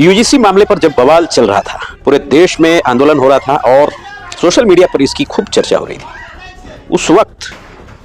UGC मामले पर जब बवाल चल रहा था, पूरे देश में आंदोलन हो रहा था और सोशल मीडिया पर इसकी खूब चर्चा हो रही थी, उस वक्त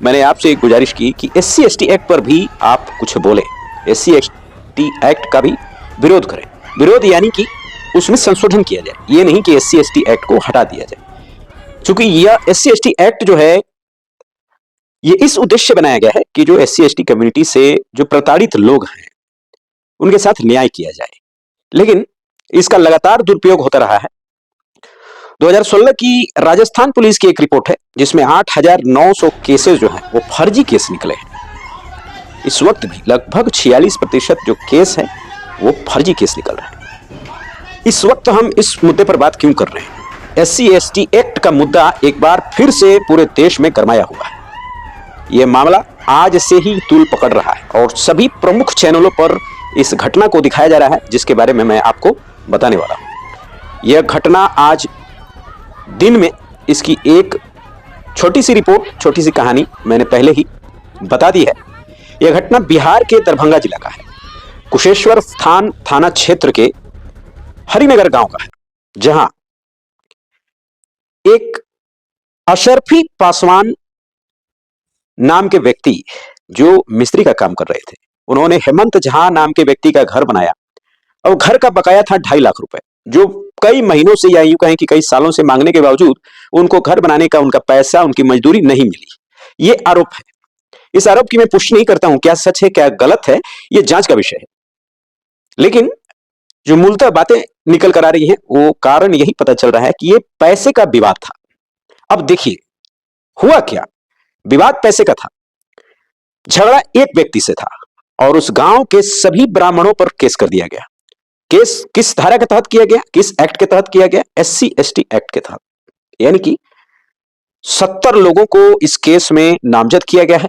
मैंने आपसे एक गुजारिश की कि एससी एसटी एक्ट पर भी आप कुछ बोले, एससी एसटी एक्ट का भी विरोध करें। विरोध यानी कि उसमें संशोधन किया जाए, ये नहीं कि एससी एसटी एक्ट को हटा दिया जाए। क्योंकि यह एससी एसटी एक्ट जो है, ये इस उद्देश्य से बनाया गया है कि जो एससी एसटी कम्युनिटी से जो प्रताड़ित लोग हैं उनके साथ न्याय किया जाए, लेकिन इसका लगातार दुरुपयोग होता रहा है। 2016 की राजस्थान पुलिस की एक रिपोर्ट है जिसमें 8,900 केसेस जो हैं वो फर्जी केस निकले हैं। इस वक्त भी लगभग 46% जो केस है वो फर्जी केस निकल रहे हैं। इस वक्त हम इस मुद्दे पर बात क्यों कर रहे हैं? एससी एसटी एक्ट का मुद्दा एक बार फिर से पूरे देश में गरमाया हुआ है। यह मामला आज से ही तूल पकड़ रहा है और सभी प्रमुख चैनलों पर इस घटना को दिखाया जा रहा है, जिसके बारे में मैं आपको बताने वाला हूं। यह घटना आज दिन में, इसकी एक छोटी सी रिपोर्ट, छोटी सी कहानी मैंने पहले ही बता दी है। यह घटना बिहार के दरभंगा जिला का है, कुशेश्वर स्थान थाना क्षेत्र के हरिनगर गांव का है, जहां एक अशरफी पासवान नाम के व्यक्ति जो मिस्त्री का काम कर रहे थे, उन्होंने हेमंत झा नाम के व्यक्ति का घर बनाया और घर का बकाया था 2.5 लाख रुपए, जो कई महीनों से या यूं कहें कि कई सालों से मांगने के बावजूद उनको घर बनाने का उनका पैसा, उनकी मजदूरी नहीं मिली। ये आरोप है। इस आरोप की मैं पुष्टि नहीं करता हूं, क्या सच है क्या गलत है ये जांच का विषय है, लेकिन जो मूलतः बातें निकल कर आ रही हैं वो कारण यही पता चल रहा है कि ये पैसे का विवाद था। अब देखिए हुआ क्या, विवाद पैसे का था। झगड़ा एक व्यक्ति से था और उस गांव के सभी ब्राह्मणों पर केस कर दिया गया। केस किस धारा के तहत किया गया, किस एक्ट के तहत किया गया? एससी एसटी एक्ट के तहत। यानी कि 70 लोगों को इस केस में नामजद किया गया है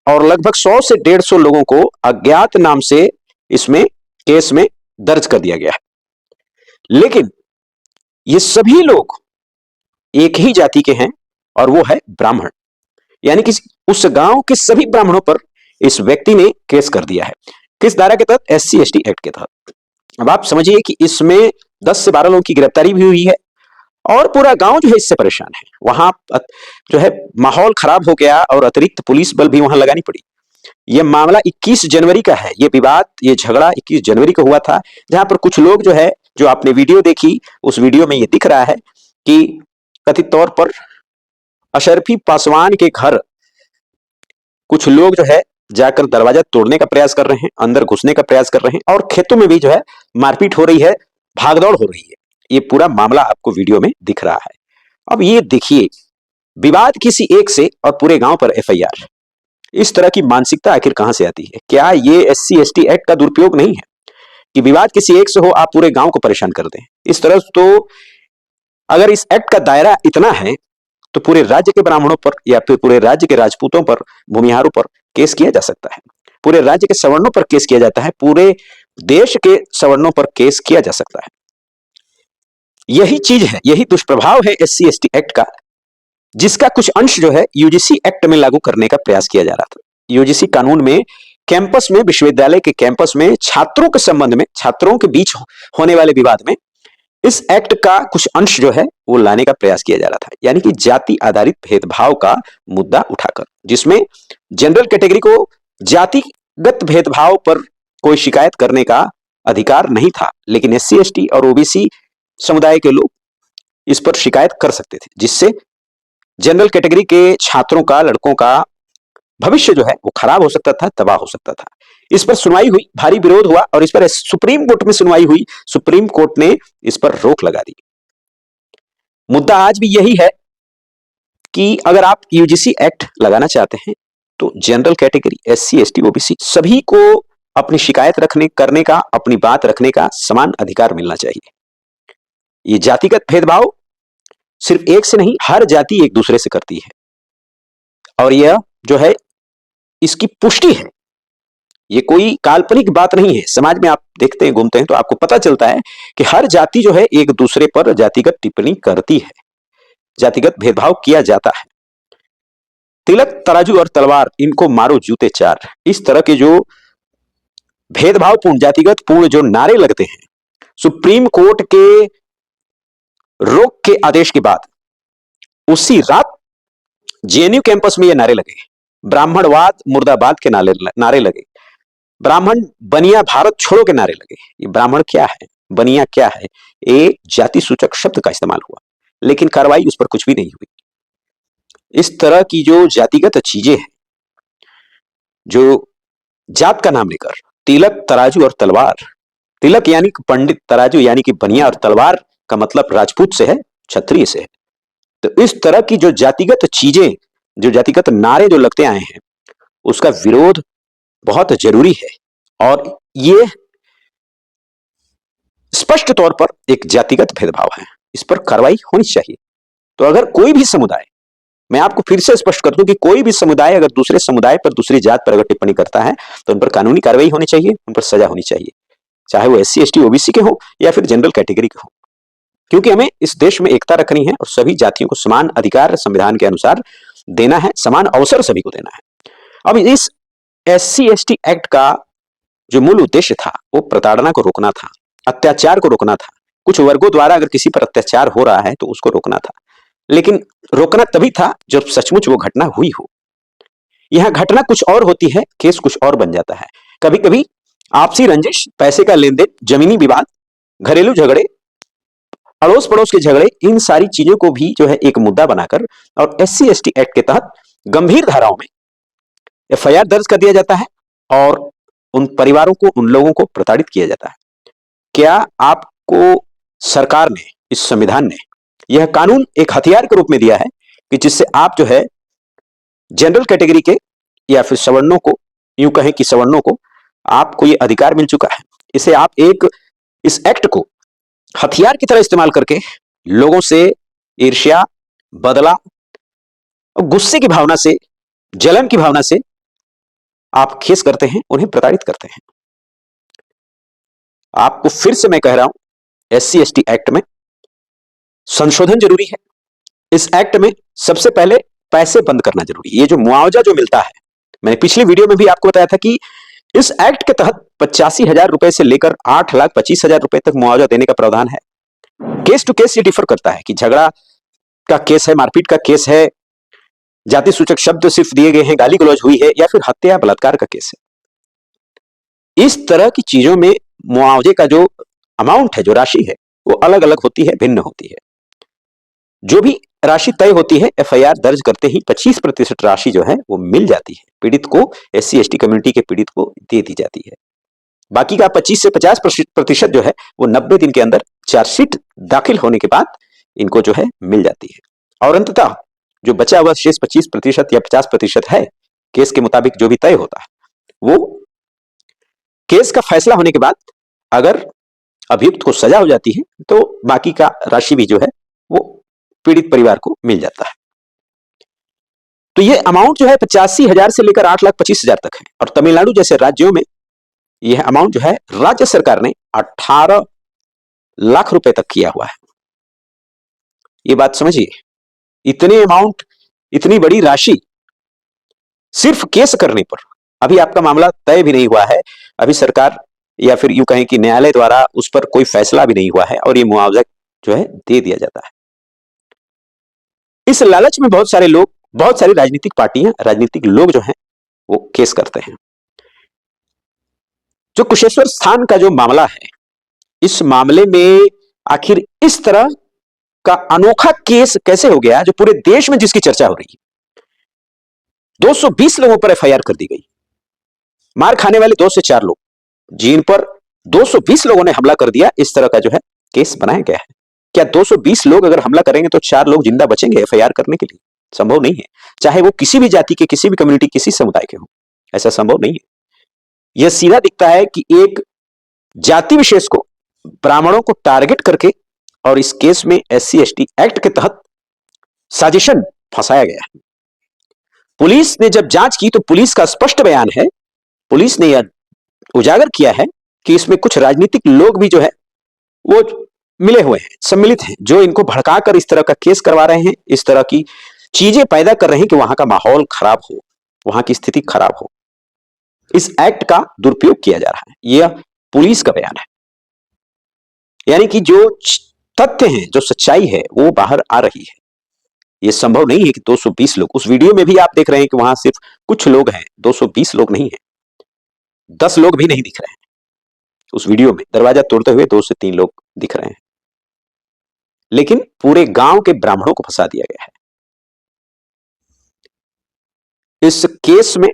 और लगभग 100 से 150 लोगों को अज्ञात नाम से इसमें केस में दर्ज कर दिया गया है। लेकिन ये सभी लोग एक ही जाति के हैं और वो है ब्राह्मण। यानी कि उस गांव के सभी ब्राह्मणों पर इस व्यक्ति ने केस कर दिया है। किस धारा के तहत? एससी एसटी एक्ट के तहत। अब आप समझिए कि इसमें 10 से 12 लोगों की गिरफ्तारी भी हुई है और पूरा गांव जो है इससे परेशान है। वहां जो है माहौल खराब हो गया और अतिरिक्त पुलिस बल भी वहां लगानी पड़ी। यह मामला 21 जनवरी का है। यह विवाद, यह झगड़ा 21 जनवरी को हुआ था, जहां पर कुछ लोग जो है, जो आपने वीडियो देखी, उस वीडियो में यह दिख रहा है कि कथित तौर पर अशरफी पासवान के घर कुछ लोग जो है जाकर दरवाजा तोड़ने का प्रयास कर रहे हैं, अंदर घुसने का प्रयास कर रहे हैं और खेतों में भी जो है मारपीट हो रही है, भागदौड़ हो रही है। ये पूरा मामला आपको वीडियो में दिख रहा है। अब ये देखिए, विवाद किसी एक से और पूरे गांव पर एफआईआर। इस तरह की मानसिकता आखिर कहां से आती है? क्या ये एससी एसटी एक्ट का दुरुपयोग नहीं है कि विवाद किसी एक से हो, आप पूरे गांव को परेशान कर दें? इस तरह तो अगर इस एक्ट का दायरा इतना है तो पूरे राज्य के ब्राह्मणों पर या फिर पूरे राज्य के राजपूतों पर, भूमिहारों पर केस किया जा सकता है। पूरे राज्य के सवर्णों पर केस किया जाता है, पूरे देश के सवर्णों पर केस किया जा सकता है। यही चीज है, यही दुष्प्रभाव है एससी एसटी एक्ट का, जिसका कुछ अंश जो है यूजीसी एक्ट में लागू करने का प्रयास किया जा रहा था। यूजीसी कानून में कैंपस में, विश्वविद्यालय के कैंपस में छात्रों के संबंध में, छात्रों के बीच होने वाले विवाद में इस एक्ट का कुछ अंश जो है वो लाने का प्रयास किया जा रहा था। यानी कि जाति आधारित भेदभाव का मुद्दा उठाकर, जिसमें जनरल कैटेगरी को जातिगत भेदभाव पर कोई शिकायत करने का अधिकार नहीं था, लेकिन एससी एसटी और ओबीसी समुदाय के लोग इस पर शिकायत कर सकते थे, जिससे जनरल कैटेगरी के छात्रों का, लड़कों का भविष्य जो है वो खराब हो सकता था, तबाह हो सकता था। इस पर सुनवाई हुई, भारी विरोध हुआ और इस पर सुप्रीम कोर्ट में सुनवाई हुई। सुप्रीम कोर्ट ने इस पर रोक लगा दी। मुद्दा आज भी यही है कि अगर आप यूजीसी एक्ट लगाना चाहते हैं तो general category, SC ST OBC सभी को अपनी शिकायत करने का, अपनी बात रखने का समान अधिकार मिलना चाहिए। ये जातिगत भेदभाव सिर्फ एक से नहीं, हर जाति एक दूसरे से करती है और यह जो है इसकी पुष्टि है। ये कोई काल्पनिक बात नहीं है। समाज में आप देखते हैं, घूमते हैं तो आपको पता चलता है कि हर जाति जो है एक दूसरे पर जातिगत टिप्पणी करती है, जातिगत भेदभाव किया जाता है। तिलक तराजू और तलवार, इनको मारो जूते चार, इस तरह के जो भेदभावपूर्ण, जातिगत पूर्ण जो नारे लगते हैं, सुप्रीम कोर्ट के रोक के आदेश के बाद उसी रात जेएनयू कैंपस में ये नारे लगे, ब्राह्मणवाद मुर्दाबाद के नारे लगे, ब्राह्मण बनिया भारत छोड़ो के नारे लगे। ये ब्राह्मण क्या है, बनिया क्या है, ये जाति सूचक शब्द का इस्तेमाल हुआ, लेकिन कार्रवाई उस पर कुछ भी नहीं हुई। इस तरह की जो जातिगत चीजें हैं, जो जात का नाम लेकर तिलक, तराजू और तलवार, तिलक यानी कि पंडित, तराजू यानी कि बनिया और तलवार का मतलब राजपूत से है, क्षत्रिय से है। तो इस तरह की जो जातिगत चीजें, जो जातिगत नारे जो लगते आए हैं, उसका विरोध बहुत जरूरी है और ये स्पष्ट तौर पर एक जातिगत भेदभाव है, इस पर कार्रवाई होनी चाहिए। तो अगर कोई भी समुदाय, मैं आपको फिर से स्पष्ट कर दूं कि कोई भी समुदाय अगर दूसरे समुदाय पर, दूसरी जात पर अगर टिप्पणी करता है तो उन पर कानूनी कार्रवाई होनी चाहिए, उन पर सजा होनी चाहिए, चाहे वो SC ST OBC के हो या फिर जनरल कैटेगरी के हो, क्योंकि हमें इस देश में एकता रखनी है और सभी जातियों को समान अधिकार संविधान के अनुसार देना है, समान अवसर सभी को देना है। अब इस SC ST एक्ट का जो मूल उद्देश्य था वो प्रताड़ना को रोकना था, अत्याचार को रोकना था। कुछ वर्गों द्वारा अगर किसी पर अत्याचार हो रहा है तो उसको रोकना था, लेकिन रोकना तभी था जब सचमुच वो घटना हुई हो। यहां घटना कुछ और होती है, केस कुछ और बन जाता है। कभी कभी आपसी रंजिश, पैसे का लेन देन, जमीनी विवाद, घरेलू झगड़े, अड़ोस पड़ोस के झगड़े, इन सारी चीजों को भी जो है एक मुद्दा बनाकर और SC ST एक्ट के तहत गंभीर धाराओं में FIR दर्ज कर दिया जाता है और उन परिवारों को, उन लोगों को प्रताड़ित किया जाता है। क्या आपको सरकार ने, इस संविधान ने यह कानून एक हथियार के रूप में दिया है कि जिससे आप जो है जनरल कैटेगरी के या फिर सवर्णों को, यूं कहें कि सवर्णों को, आपको यह अधिकार मिल चुका है। इसे आप इस एक्ट को हथियार की तरह इस्तेमाल करके लोगों से ईर्ष्या, बदला और गुस्से की भावना से, जलन की भावना से आप केस करते हैं, उन्हें प्रताड़ित करते हैं। आपको फिर से मैं कह रहा हूं, SC ST एक्ट में संशोधन जरूरी है। इस एक्ट में सबसे पहले पैसे बंद करना जरूरी है। ये जो मुआवजा जो मिलता है, मैंने पिछली वीडियो में भी आपको बताया था कि इस एक्ट के तहत 85,000 रुपए से लेकर 8,25,000 रुपए तक मुआवजा देने का प्रावधान है। केस टू केस ये डिफर करता है कि झगड़ा का केस है, मारपीट का केस है, जाति सूचक शब्द सिर्फ दिए गए हैं, गाली गलौज हुई है, या फिर हत्या बलात्कार का केस है। इस तरह की चीजों में मुआवजे का जो अमाउंट है, जो राशि है, वो अलग अलग होती है, भिन्न होती है। जो भी राशि तय होती है, FIR दर्ज करते ही 25% राशि जो है वो मिल जाती है पीड़ित को, SC ST कम्युनिटी के पीड़ित को दे दी जाती है। बाकी का 25 से 50% जो है वो 90 दिन के अंदर चार्जशीट दाखिल होने के बाद इनको जो है मिल जाती है। और अंततः जो बचा हुआ शेष 25% या 50% है, केस के मुताबिक जो भी तय होता है, वो केस का फैसला होने के बाद अगर अभियुक्त को सजा हो जाती है तो बाकी का राशि भी जो है वो पीड़ित परिवार को मिल जाता है। तो ये अमाउंट जो है 85,000 से लेकर 8,25,000 तक है। और तमिलनाडु जैसे राज्यों में यह अमाउंट जो है राज्य सरकार ने 18 लाख रुपए तक किया हुआ है। ये बात समझिए, इतने अमाउंट, इतनी बड़ी राशि सिर्फ केस करने पर। अभी आपका मामला तय भी नहीं हुआ है, अभी सरकार या फिर यूं कहें कि न्यायालय द्वारा उस पर कोई फैसला भी नहीं हुआ है और ये मुआवजा जो है दे दिया जाता है। इस लालच में बहुत सारे लोग, बहुत सारी राजनीतिक पार्टियां, राजनीतिक लोग जो हैं वो केस करते हैं। जो कुशेश्वर स्थान का जो मामला है, इस मामले में आखिर इस तरह का अनोखा केस कैसे हो गया जो पूरे देश में जिसकी चर्चा हो रही है। 220 लोगों पर FIR कर दी गई। मार खाने वाले 2 से 4 लोग, जिन पर 220 लोगों ने हमला कर दिया, इस तरह का जो है केस बनाया गया है। क्या 220 लोग अगर हमला करेंगे तो 4 लोग जिंदा बचेंगे FIR करने के लिए? संभव नहीं है। चाहे वो किसी भी जाति के, किसी भी कम्युनिटी, किसी समुदाय के हो, ऐसा संभव नहीं है। यह सीधा दिखता है कि एक जाति विशेष को, ब्राह्मणों को टारगेट करके और इस केस में SC ST एक्ट के तहत साजिशन फंसाया गया है। पुलिस ने जब जांच की तो पुलिस का स्पष्ट बयान है, पुलिस ने यह उजागर किया है कि इसमें कुछ राजनीतिक लोग भी जो है वो मिले हुए हैं, सम्मिलित हैं, जो इनको भड़काकर इस तरह का केस करवा रहे हैं, इस तरह की चीजें पैदा कर रहे हैं कि वहां का माहौल खराब हो, वहां की स्थिति खराब हो। इस एक्ट का दुरुपयोग किया जा रहा है, यह पुलिस का बयान है। यानी कि जो तथ्य हैं, जो सच्चाई है, वो बाहर आ रही है। ये संभव नहीं है कि 220 लोग, उस वीडियो में भी आप देख रहे हैं कि वहां सिर्फ कुछ लोग हैं, 220 लोग नहीं हैं, 10 लोग भी नहीं दिख रहे हैं। उस वीडियो में दरवाजा तोड़ते हुए 2 से 3 लोग दिख रहे हैं, लेकिन पूरे गांव के ब्राह्मणों को फंसा दिया गया है। इस केस में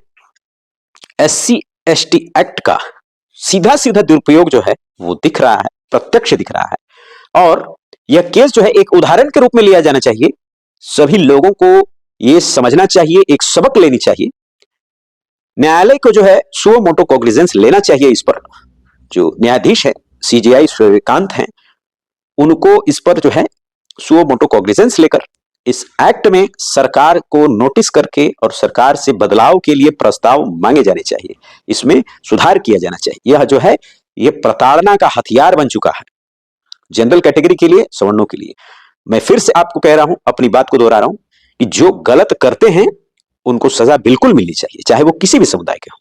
SC ST एक्ट का सीधा सीधा दुरुपयोग जो है वो दिख रहा है, प्रत्यक्ष दिख रहा है। और यह केस जो है एक उदाहरण के रूप में लिया जाना चाहिए। सभी लोगों को यह समझना चाहिए, एक सबक लेनी चाहिए। न्यायालय को जो है सुओ मोटो कॉग्निजेंस लेना चाहिए इस पर। जो न्यायाधीश है CJI सूर्यकांत हैं, उनको इस पर जो है सुओ मोटो कॉग्निजेंस लेकर इस एक्ट में सरकार को नोटिस करके और सरकार से बदलाव के लिए प्रस्ताव मांगे जाने चाहिए। इसमें सुधार किया जाना चाहिए। यह जो है यह प्रताड़ना का हथियार बन चुका है, जनरल कैटेगरी के लिए, सवर्णों के लिए। मैं फिर से आपको कह रहा हूं, अपनी बात को दोहरा रहा हूं कि जो गलत करते हैं उनको सजा बिल्कुल मिलनी चाहिए, चाहे वो किसी भी समुदाय के हो,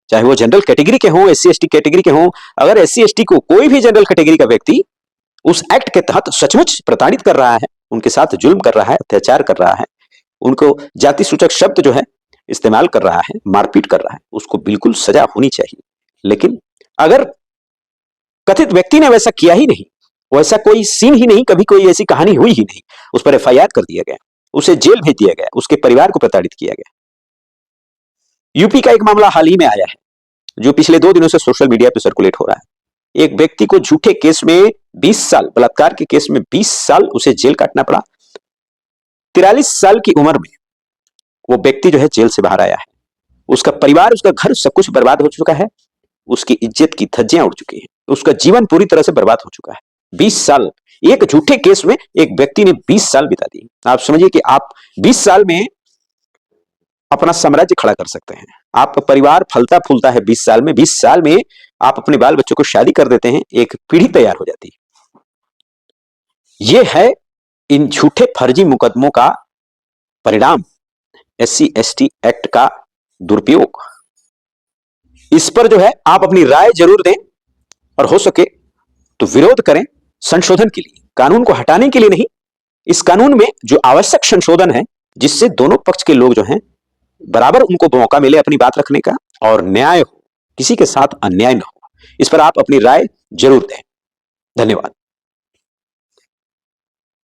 चाहे वो जनरल कैटेगरी के हों, SC ST कैटेगरी के हों। अगर SC ST को कोई भी जनरल कैटेगरी का व्यक्ति उस एक्ट के तहत सचमुच प्रताड़ित कर रहा है, उनके साथ जुल्म कर रहा है, अत्याचार कर रहा है, उनको जाति सूचक शब्द जो है इस्तेमाल कर रहा है, मारपीट कर रहा है, उसको बिल्कुल सजा होनी चाहिए। लेकिन अगर कथित व्यक्ति ने वैसा किया ही नहीं, वैसा कोई सीन ही नहीं, कभी कोई ऐसी कहानी हुई ही नहीं, उस पर FIR कर दिया गया, उसे जेल भेज दिया गया, उसके परिवार को प्रताड़ित किया गया। यूपी का एक मामला हाल ही में आया है जो पिछले 2 दिनों से सोशल मीडिया पर सर्कुलेट हो रहा है। एक व्यक्ति को झूठे केस में 20 साल, बलात्कार के केस में 20 साल उसे जेल काटना पड़ा। 43 साल की उम्र में वो व्यक्ति जो है जेल से बाहर आया है। उसका परिवार, उसका घर, सब कुछ बर्बाद हो चुका है। उसकी इज्जत की धज्जियां उड़ चुकी हैं, उसका जीवन पूरी तरह से बर्बाद हो चुका है। 20 साल एक झूठे केस में एक व्यक्ति ने 20 साल बिता दिए। आप समझिए कि आप 20 साल में अपना साम्राज्य खड़ा कर सकते हैं। आपका परिवार फलता फूलता है 20 साल में। 20 साल में आप अपने बाल बच्चों को शादी कर देते हैं, एक पीढ़ी तैयार हो जाती है। यह है इन झूठे फर्जी मुकदमों का परिणाम, SC ST एक्ट का दुरुपयोग। इस पर जो है आप अपनी राय जरूर दें और हो सके तो विरोध करें, संशोधन के लिए, कानून को हटाने के लिए नहीं। इस कानून में जो आवश्यक संशोधन है जिससे दोनों पक्ष के लोग जो हैं बराबर उनको मौका मिले अपनी बात रखने का और न्याय हो, किसी के साथ अन्याय न हो। इस पर आप अपनी राय जरूर दें। धन्यवाद।